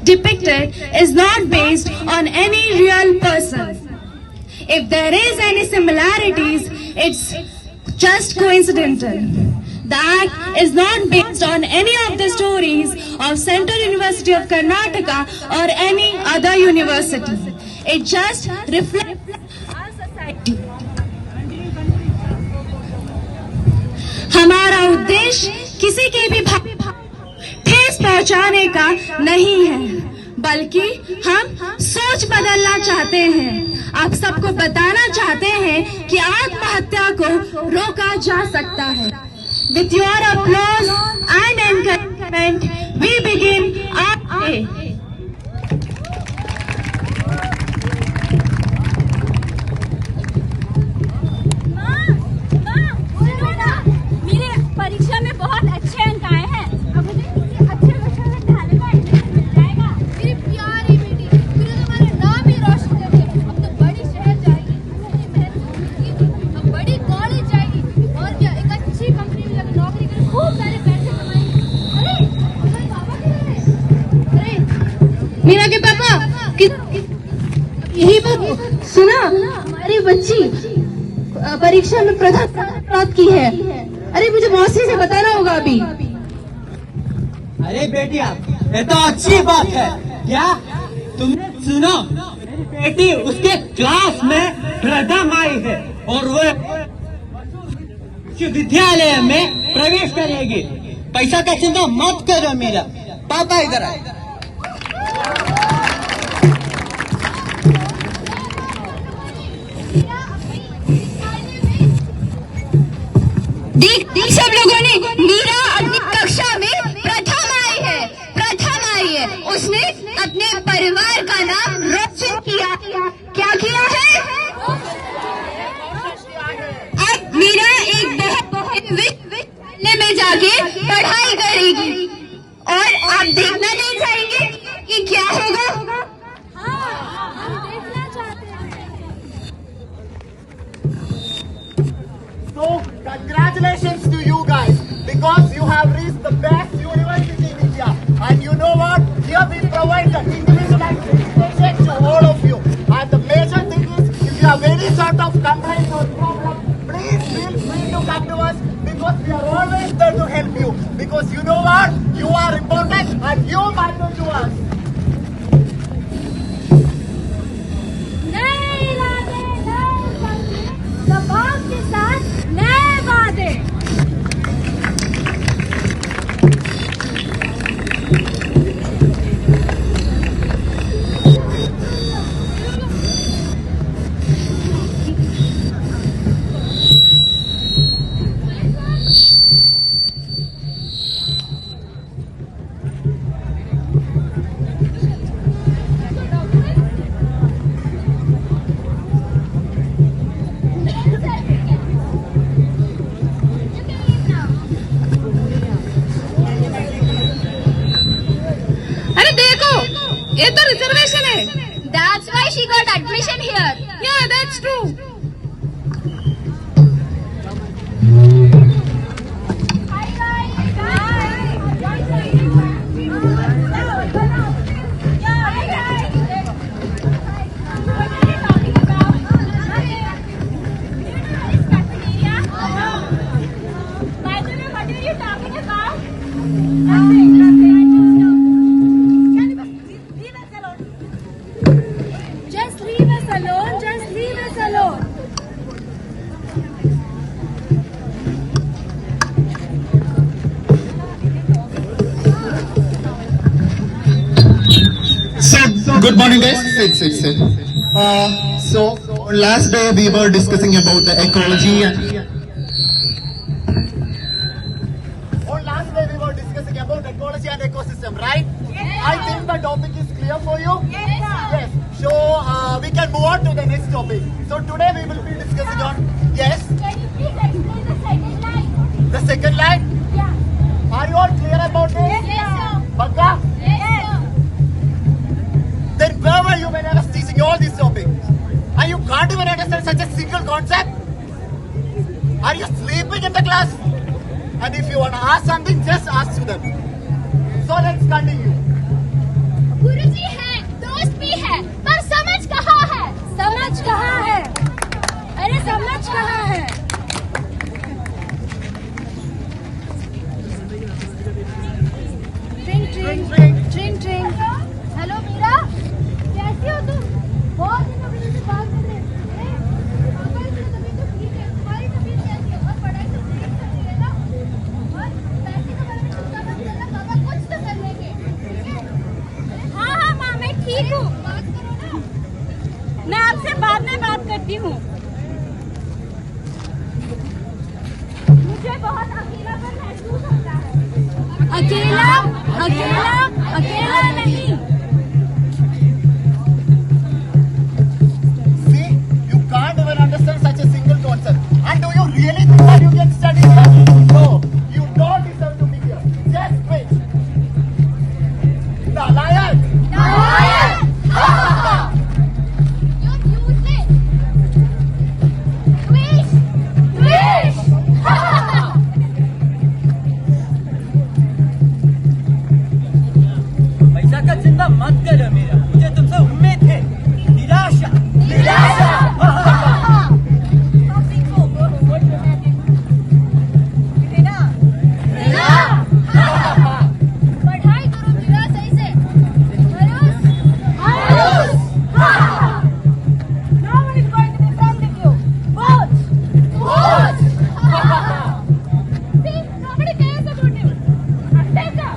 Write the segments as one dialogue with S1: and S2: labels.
S1: depicted is not based on any real person. If there is any similarities, it's just coincidental. The act is not based on any of the stories of Central University of Karnataka or any other university. It just reflects our society. हमारा उद्देश्य किसी के भी ठेस पहुंचाने का नहीं है, बल्कि हम सोच बदलना चाहते हैं। आप सबको बताना चाहते हैं कि आत्महत्या को रोका जा सकता है। With your applause and encouragement, we begin our day.
S2: मेरे परीक्षा में बहुत अच्छे अंक आए हैं। अब मुझे किसी अच्छे विषय में ढालने का एडमिशन मिल जाएगा। मेरी प्यारी बेटी, तूने हमारा नाम ही रोशन कर दिया। अब तो बड़ी शहर जाएगी, अब बड़ी कॉलेज जाएगी और क्या एक अच्छी कंपनी में जाकर नौकरी कर खूब सारे पैसे कमाएंगे। अरे पापा किधर है? अरे
S1: मीरा के पापा यही पर सुना, हमारी बच्ची परीक्षा में प्रथम प्राप्त की है। अरे मुझे मौसी से बताना होगा अभी।
S3: अरे बेटिया, ये तो अच्छी बात है। क्या तुमने सुना? मेरी बेटी उसके क्लास में प्रथम आई है और वो विश्वविद्यालय में प्रवेश करेगी। पैसा का चिंता मत करो मेरा पापा, इधर आए।
S2: देख सब लोगों ने, मीरा अपनी कक्षा में प्रथम आई है। उसने अपने परिवार का नाम रोशन किया। क्या किया है? अब मीरा एक बहुत विश्वविद्यालय में जाके पढ़ाई करेगी और आप देखना नहीं चाहेंगे कि क्या होगा?
S4: So, congratulations to you guys, because you have reached the best university in India. And you know what? Here we provide the individualized education to all of you. And the major thing is, if you have any sort of complaint or problem, please feel free to come to us, because we are always there to help you. Because you know what? You are important and you matter to us.
S2: दबाव के साथ नए वादे।
S1: ये तो reservation है।
S2: That's why she got admission here.
S1: Yeah, that's true.
S2: Hi guys. By the way, what are you talking about? Nothing. Just leave us alone. Just leave us alone.
S5: So, good morning guys. Sit. So, last day we were discussing about the ecology and
S4: On last day we were discussing about ecology and ecosystem, right? Yes. I think the topic is clear for you. Yes. So we can move on to the next topic. So today we will be discussing on yes.
S2: Can you please explain the second line?
S4: The second line.
S2: Yeah.
S4: Are you all clear about this?
S2: Yes, sir.
S4: Bakka?
S2: Yes, sir.
S4: Then where were you when I was teaching all these topics? And you can't even understand such a single concept? Are you sleeping in the class? And if you want to ask something, just ask to them. So let's continue.
S2: Guru समझ कहाँ है? अरे समझ कहाँ है? ट्रिंग ट्रिंग ट्रिंग ट्रिंग। Hello Meera, कैसी हो तुम? बहुत दिनों बाद से बात कर रहे हैं। पापा की तबीयत तो ठीक है, तुम्हारी तबीयत कैसी है? और पढ़ाई तो ठीक चल रही है ना? और पैसे के बारे में चिंता मत करना, पापा कुछ तो कर लेंगे, ठीक है? हाँ हाँ माँ, मैं ठीक हूँ। बात करो ना। मैं आपसे बाद में बात करती हूँ। मुझे बहुत अकेलापन महसूस होता है। अकेला अकेला अकेला नहीं।
S4: See, you can't even understand such a single concept. And do you really think that you can study here? No, you don't deserve to be here. Just quit. Nalayak!
S2: Nalayak! You're useless. Wish! Wish!
S3: पैसा का चिंता मत करो मेरा, मुझे तुमसे उम्मीद है। निराशा
S2: निराशा! पढ़ाई करो मीरा सही से। Harus! No one is going to be friends with you. Vote! Vote! See, nobody cares about you. Andeka!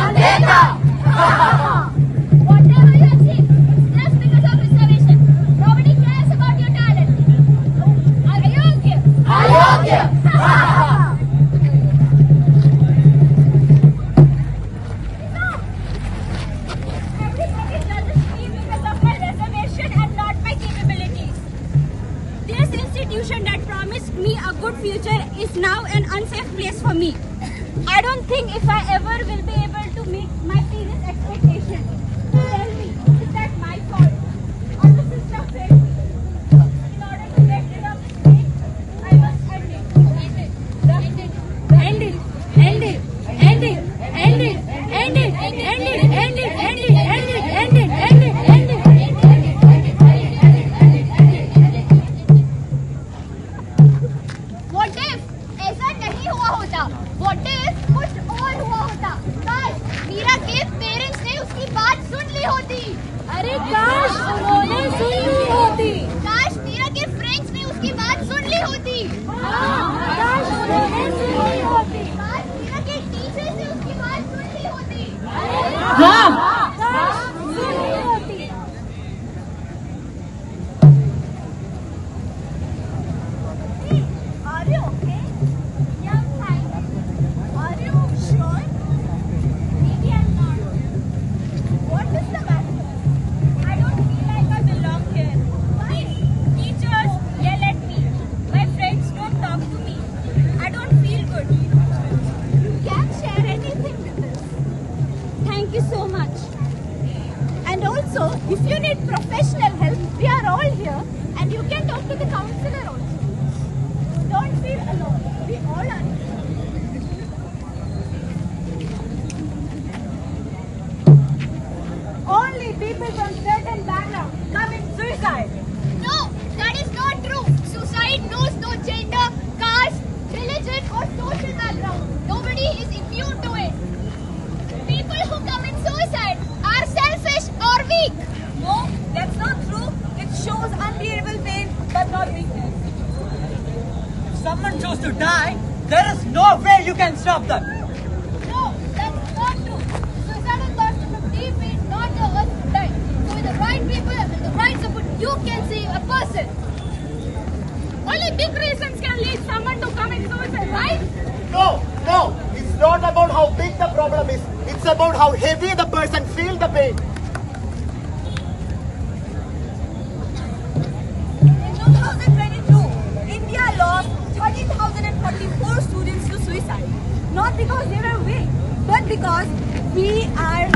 S2: Andeka! Whatever you achieve, it's just because of reservation. Nobody cares about your talent. Ayogya! Ayogya! Everybody judges me because of my reservation and not my capabilities. This institution that promised me a good future is now an unsafe place for me. I don't think if I ever will be able to meet my parents' expectations. Tell me, is that my fault? Or the system failed me? In order to get rid of this pain, I must end it. End it. End it. End it. End it. End it. End it. End it. End it. End it. End it. End it. End it. End it. End it. What if ऐसा नहीं हुआ होता? What if कुछ और हुआ होता? काश मीरा के पेरेंट्स ने उसकी बात सुन ली होती। अरे काश उन्होंने सुन ली होती। काश मीरा के फ्रेंड्स ने उसकी बात सुन ली होती। काश उन्होंने सुन ली होती। काश मीरा के टीचर्स ने उसकी बात सुन ली होती। काश सुन ली होती। Are you okay? Yeah, fine. Are you sure? Maybe I'm not. What is the matter? I don't feel like I belong here. Why? Teachers yell at me. My friends don't talk to me. I don't feel good. You can share anything with us. Thank you so much. And also, if you need professional help, we are all here and you can talk to the counselor also. Don't feel alone. We all are. Only people from certain backgrounds commit suicide. No, that is not true. Suicide knows no gender, caste, religion or social background. Nobody is immune to it. People who commit suicide are selfish or weak. No, that's not true. It shows unbearable pain but not weakness.
S3: If someone chose to die, there is no way you can stop them.
S2: No, that's not true. Suicidal thoughts from deep in, not the earth to die. So with the right people and the right support, you can save a person. Only big reasons can lead someone to commit suicide, right?
S4: No, no, it's not about how big the problem is. It's about how heavy the person feels the pain.
S2: In 2022, India lost 30,044 students to suicide. Not because they were weak, but because we are...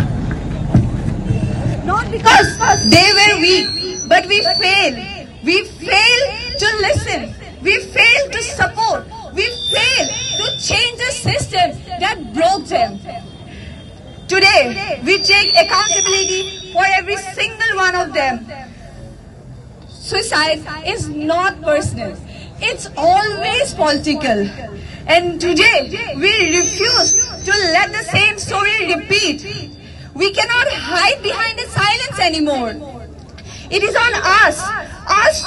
S2: Not because
S6: They were weak, but we failed. We failed to listen. We failed to support. We failed to change the system that broke them. Today, we take accountability for every single one of them. suicide is not personal. It's always political. And today, we refuse to let the same story repeat. We cannot hide behind the silence anymore. It is on us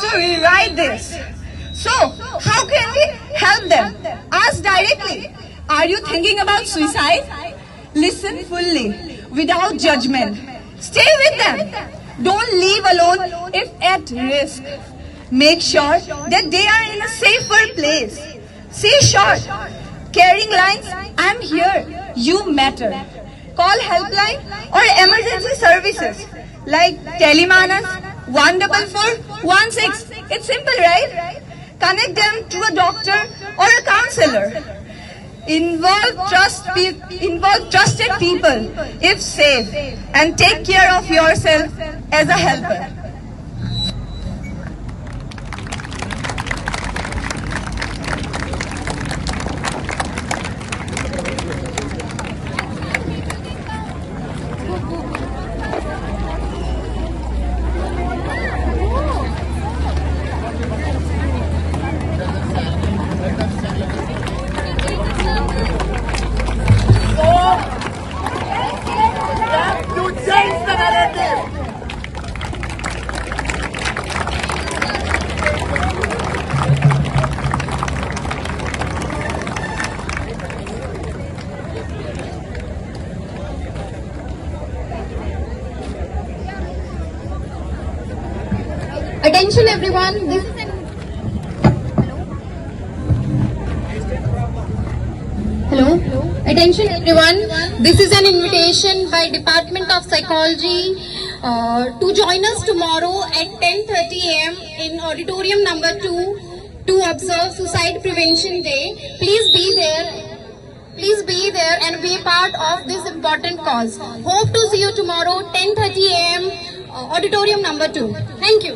S6: to rewrite this. So, how can we help them? Ask directly. Are you thinking about suicide? Listen fully, without judgment. Stay with them. Don't leave alone if at risk. Make sure that they are in a safer place. Say short, caring lines, I'm here, you matter. Call helpline or emergency services like Telemanas 14416. It's simple, right? Connect them to a doctor or a counselor. Involve trusted people if safe, and take care of yourself as a helper.
S4: To change the narrative.
S2: Attention everyone, this is Hello. Attention everyone, this is an invitation by Department of Psychology to join us tomorrow at 10:30 am in auditorium number 2 to observe Suicide Prevention Day. Please be there and be a part of this important cause. Hope to see you tomorrow 10:30 am auditorium number 2. Thank you.